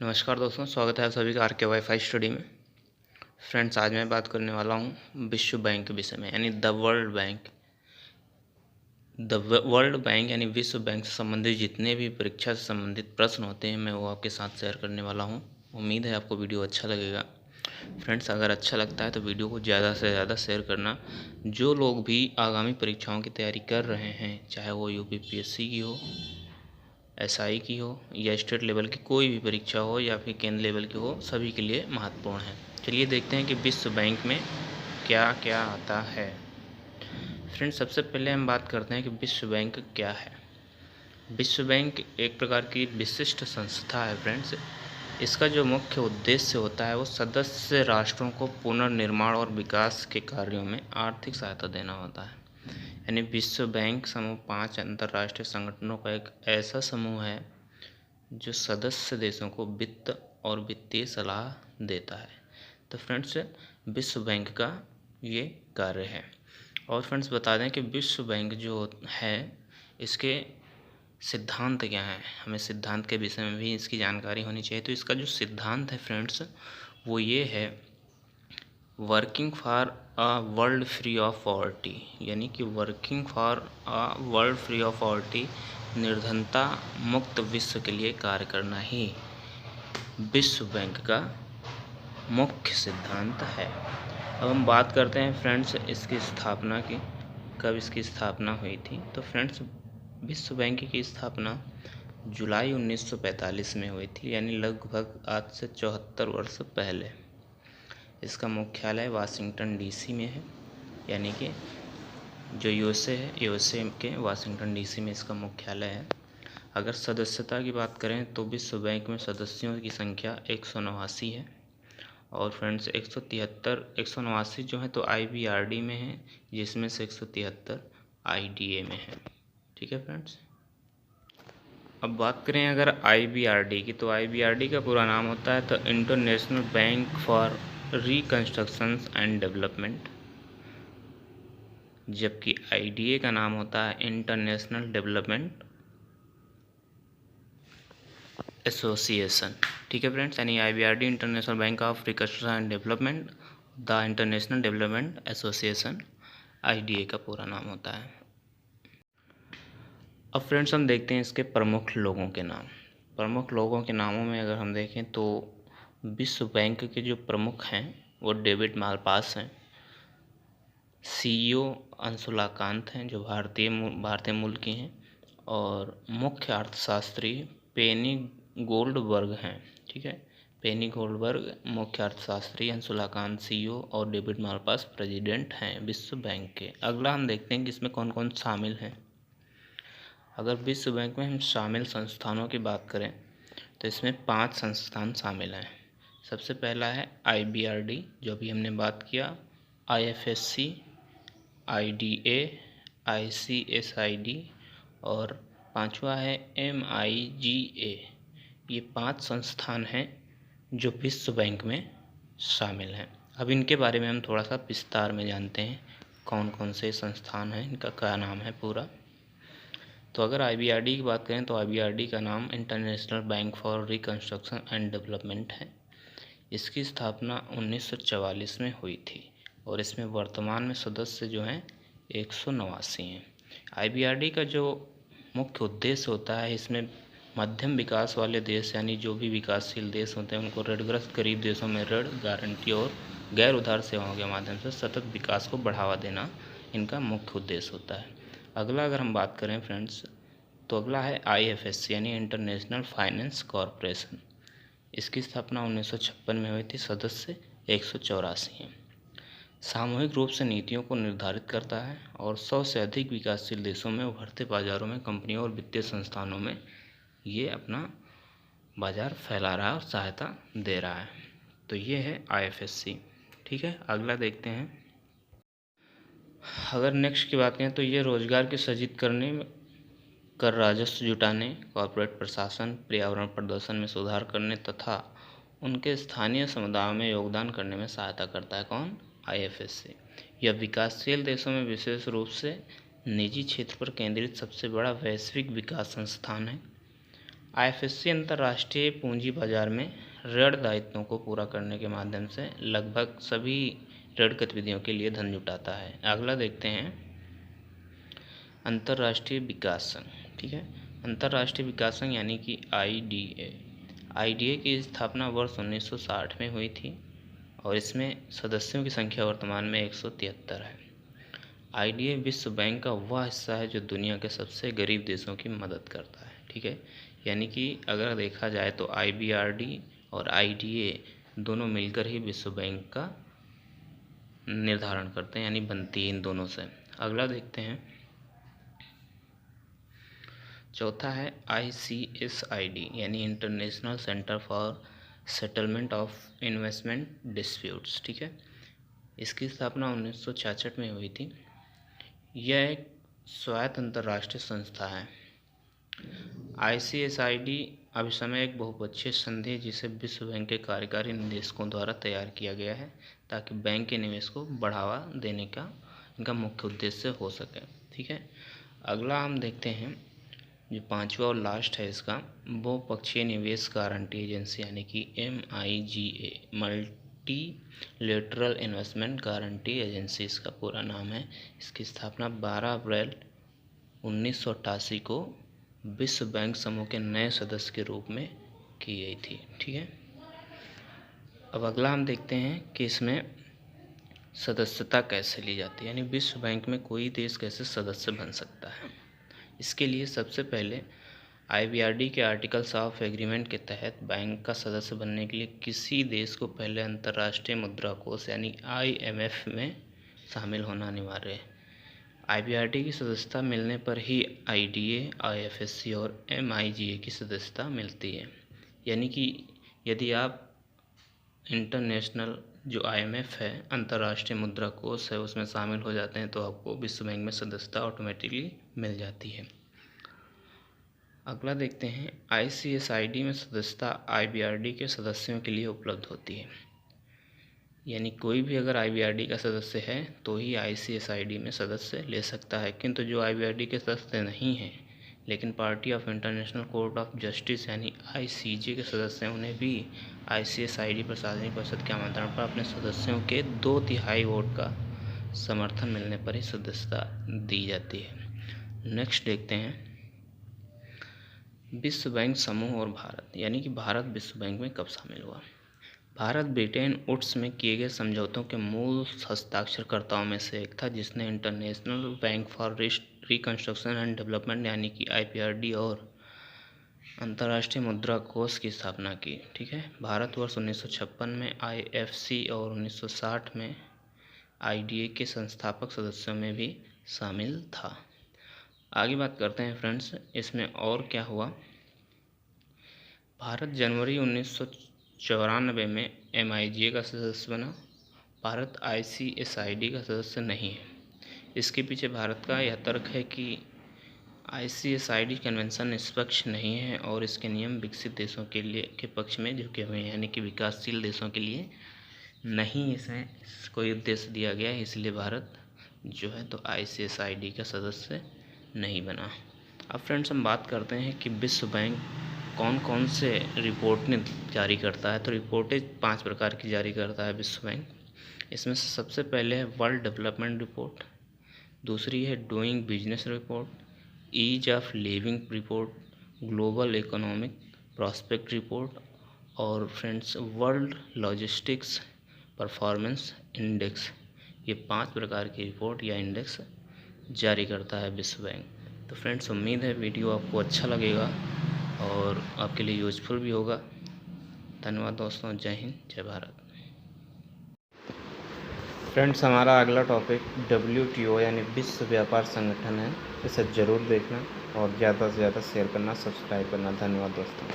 नमस्कार दोस्तों, स्वागत है आप सभी का आर के वाईफाई स्टडी में। फ्रेंड्स, आज मैं बात करने वाला हूँ विश्व बैंक के विषय में, यानी the world bank. World bank यानी विश्व बैंक से संबंधित जितने भी परीक्षा से संबंधित प्रश्न होते हैं, मैं वो आपके साथ शेयर करने वाला हूँ। उम्मीद है आपको वीडियो अच्छा लगेगा। फ्रेंड्स, अगर अच्छा लगता है तो वीडियो को ज़्यादा से ज़्यादा शेयर करना। जो लोग भी आगामी परीक्षाओं की तैयारी कर रहे हैं, चाहे वो यूपीपीएससी की हो, एसआई की हो या स्टेट लेवल की कोई भी परीक्षा हो या फिर केंद्र लेवल की हो, सभी के लिए महत्वपूर्ण है। चलिए देखते हैं कि विश्व बैंक में क्या क्या आता है। फ्रेंड्स, सबसे पहले हम बात करते हैं कि विश्व बैंक क्या है। विश्व बैंक एक प्रकार की विशिष्ट संस्था है। फ्रेंड्स, इसका जो मुख्य उद्देश्य होता है वो सदस्य राष्ट्रों को पुनर्निर्माण और विकास के कार्यों में आर्थिक सहायता देना होता है। यानी विश्व बैंक समूह 5 अंतर्राष्ट्रीय संगठनों का एक ऐसा समूह है जो सदस्य देशों को वित्त और वित्तीय सलाह देता है। तो फ्रेंड्स, विश्व बैंक का ये कार्य है। और फ्रेंड्स, बता दें कि विश्व बैंक जो है, इसके सिद्धांत क्या हैं। हमें सिद्धांत के विषय में भी इसकी जानकारी होनी चाहिए। तो इसका जो सिद्धांत है फ्रेंड्स, वो ये है, working for a world free of poverty. यानी कि working for a world free of poverty, निर्धनता मुक्त विश्व के लिए कार्य करना ही विश्व बैंक का मुख्य सिद्धांत है। अब हम बात करते हैं फ्रेंड्स इसकी स्थापना की, कब इसकी स्थापना हुई थी। तो फ्रेंड्स, विश्व बैंक की स्थापना जुलाई 1945 में हुई थी, यानी लगभग आज से 74 वर्ष पहले। इसका मुख्यालय वाशिंगटन डीसी में है, यानी कि जो यूएसए है, यूएसए के वाशिंगटन डीसी में इसका मुख्यालय है। अगर सदस्यता की बात करें तो विश्व बैंक में सदस्यों की संख्या 189 है। और फ्रेंड्स, 189 जो है तो आईबीआरडी में है, जिसमें से 173 आईडीए में है। ठीक है फ्रेंड्स, अब बात करें अगर आईबीआरडी की, तो आईबीआरडी का पूरा नाम होता है the international bank for reconstruction and development, जबकि आईडीए का नाम होता है इंटरनेशनल डेवलपमेंट एसोसिएशन। ठीक है फ्रेंड्स, यानी IBRD international bank of reconstruction and development, the international development association, IDA का पूरा नाम होता है। अब फ्रेंड्स, हम देखते हैं इसके प्रमुख लोगों के नाम। प्रमुख लोगों के नामों में अगर हम देखें तो विश्व बैंक के जो प्रमुख हैं वो डेविड मालपास हैं, सीईओ अंशुलाकांत हैं जो भारतीय मूल की हैं, और मुख्य अर्थशास्त्री पेनी गोल्डबर्ग हैं। ठीक है, पेनी गोल्डबर्ग मुख्य अर्थशास्त्री, अंशुलाकांत सीईओ और डेविड मालपास प्रेसिडेंट हैं विश्व बैंक के। अगला हम देखते हैं कि इसमें कौन कौन शामिल हैं। अगर विश्व बैंक में हम शामिल संस्थानों की बात करें तो इसमें 5 संस्थान शामिल हैं। सबसे पहला है आईबीआरडी, जो भी हमने बात किया, आईएफएससी, आईडीए, आईसीएसआईडी, और 5वां है एमआईजीए। ये 5 संस्थान हैं जो विश्व बैंक में शामिल हैं। अब इनके बारे में हम थोड़ा सा विस्तार में जानते हैं, कौन कौन से संस्थान हैं, इनका क्या नाम है पूरा। तो अगर आईबीआरडी की बात करें तो आईबीआरडी का नाम international bank for reconstruction and development है। इसकी स्थापना 1944 में हुई थी और इसमें वर्तमान में सदस्य जो हैं 189 हैं। आईबीआरडी का जो मुख्य उद्देश्य होता है, इसमें मध्यम विकास वाले देश, यानी जो भी विकासशील देश होते हैं, उनको ऋणग्रस्त गरीब देशों में ऋण, गारंटी और गैर उधार सेवाओं के माध्यम से सतत विकास को बढ़ावा देना इनका मुख्य उद्देश्य होता है। अगला अगर हम बात करें फ्रेंड्स, तो अगला है आईएफएससी, यानी इंटरनेशनल फाइनेंस कॉरपोरेशन। इसकी स्थापना 1956 में हुई थी, सदस्य 184 हैं। सामूहिक रूप से नीतियों को निर्धारित करता है और 100 से अधिक विकासशील देशों में उभरते बाजारों में कंपनियों और वित्तीय संस्थानों में ये अपना बाजार फैला रहा है और सहायता दे रहा है। तो ये है आईएफएससी। ठीक है, अगला देखते हैं। अगर नेक्स्ट की बात करें तो ये रोजगार के सृजित करने, कर राजस्व जुटाने, कॉर्पोरेट प्रशासन, पर्यावरण प्रदर्शन में सुधार करने तथा उनके स्थानीय समुदायों में योगदान करने में सहायता करता है। कौन? आईएफएससी। यह विकासशील देशों में विशेष रूप से निजी क्षेत्र पर केंद्रित सबसे बड़ा वैश्विक विकास संस्थान है। आईएफएससी अंतर्राष्ट्रीय पूंजी बाजार में ऋण दायित्वों को पूरा करने के माध्यम से लगभग सभी ऋण गतिविधियों के लिए धन जुटाता है। अगला देखते हैं अंतर्राष्ट्रीय विकास संघ। ठीक है, अंतर्राष्ट्रीय विकास संघ यानी कि आईडीए की स्थापना वर्ष 1960 में हुई थी और इसमें सदस्यों की संख्या वर्तमान में 173 है। आईडीए विश्व बैंक का वह हिस्सा है जो दुनिया के सबसे गरीब देशों की मदद करता है। ठीक है, यानी कि अगर देखा जाए तो आईबीआरडी और आईडीए दोनों मिलकर ही विश्व बैंक का निर्धारण करते हैं, यानी बनती है इन दोनों से। अगला देखते हैं, चौथा है ICSID यानी international centre for settlement of investment disputes. ठीक है, इसकी स्थापना 1966 में हुई थी। यह एक स्वायत्त अंतर्राष्ट्रीय संस्था है। ICSID अभिसमय एक बहुपक्षीय संधि है जिसे विश्व बैंक के कार्यकारी निदेशकों द्वारा तैयार किया गया है ताकि बैंक के निवेश को बढ़ावा देने का इनका मुख्य उद्देश्य हो सके। ठीक है, अगला हम देखते हैं जो पांचवा और लास्ट है इसका, बहुपक्षीय निवेश गारंटी एजेंसी यानी कि MIGA multilateral investment guarantee agency इसका पूरा नाम है। इसकी स्थापना 12 अप्रैल 1988 को विश्व बैंक समूह के नए सदस्य के रूप में की गई थी। ठीक है, अब अगला हम देखते हैं कि इसमें सदस्यता कैसे ली जाती है, यानी विश्व बैंक में कोई देश कैसे सदस्य बन सकता है। इसके लिए सबसे पहले आईबीआरडी के आर्टिकल्स ऑफ एग्रीमेंट के तहत बैंक का सदस्य बनने के लिए किसी देश को पहले अंतर्राष्ट्रीय मुद्रा कोष यानी IMF में शामिल होना अनिवार्य है। आईबीआरडी की सदस्यता मिलने पर ही आईडीए, आईएफएससी और MIGA की सदस्यता मिलती है। यानी कि यदि आप इंटरनेशनल जो IMF है, अंतर्राष्ट्रीय मुद्रा कोष है, उसमें शामिल हो जाते हैं तो आपको विश्व बैंक में सदस्यता ऑटोमेटिकली मिल जाती है। अगला देखते हैं, ICSID में सदस्यता आईबीआरडी के सदस्यों के लिए उपलब्ध होती है। यानी कोई भी अगर आईबीआरडी का सदस्य है तो ही ICSID में सदस्य ले सकता है, किंतु जो आईबीआरडी के सदस्य नहीं हैं लेकिन party of international court of justice यानी ICJ के सदस्य हैं, उन्हें भी ICSID प्रशासनिक परिषद के आमंत्रण पर अपने सदस्यों के 2/3 वोट का समर्थन मिलने पर ही सदस्यता दी जाती है। नेक्स्ट देखते हैं विश्व बैंक समूह और भारत, यानी कि भारत विश्व बैंक में कब शामिल हुआ। भारत ब्रिटेन वुड्स में किए गए समझौतों के मूल हस्ताक्षरकर्ताओं में से एक था जिसने international bank for reconstruction and development यानी कि IBRD और अंतर्राष्ट्रीय मुद्रा कोष की स्थापना की। ठीक है, भारत वर्ष 1956 में IFC और 1960 में IDA के संस्थापक सदस्यों में भी शामिल था। आगे बात करते हैं फ्रेंड्स, इसमें और क्या हुआ। भारत जनवरी 1994 में MIGA का सदस्य बना। भारत ICSID का सदस्य नहीं है। इसके पीछे भारत का यह तर्क है कि ICSID कन्वेंशन निष्पक्ष नहीं है और इसके नियम विकसित देशों के लिए के पक्ष में झुके हुए हैं, यानी कि विकासशील देशों के लिए नहीं इसे कोई उद्देश्य दिया गया है, इसलिए भारत जो है तो ICSID का सदस्य नहीं बना। अब फ्रेंड्स हम बात करते हैं कि विश्व बैंक कौन कौन से रिपोर्टें जारी करता है। तो रिपोर्टें 5 प्रकार की जारी करता है विश्व बैंक। इसमें से सबसे पहले है वर्ल्ड डेवलपमेंट रिपोर्ट, दूसरी है doing business report, ease of living report, global economic prospect report और friends world logistics performance index. ये 5 प्रकार की रिपोर्ट या इंडेक्स जारी करता है विश्व बैंक। तो फ्रेंड्स उम्मीद है वीडियो आपको अच्छा लगेगा और आपके लिए यूजफुल भी होगा। धन्यवाद दोस्तों, जय हिंद, जय भारत। फ्रेंड्स हमारा अगला टॉपिक WTO यानी विश्व व्यापार संगठन है। इसे ज़रूर देखना और ज़्यादा से ज़्यादा शेयर करना, सब्सक्राइब करना। धन्यवाद दोस्तों।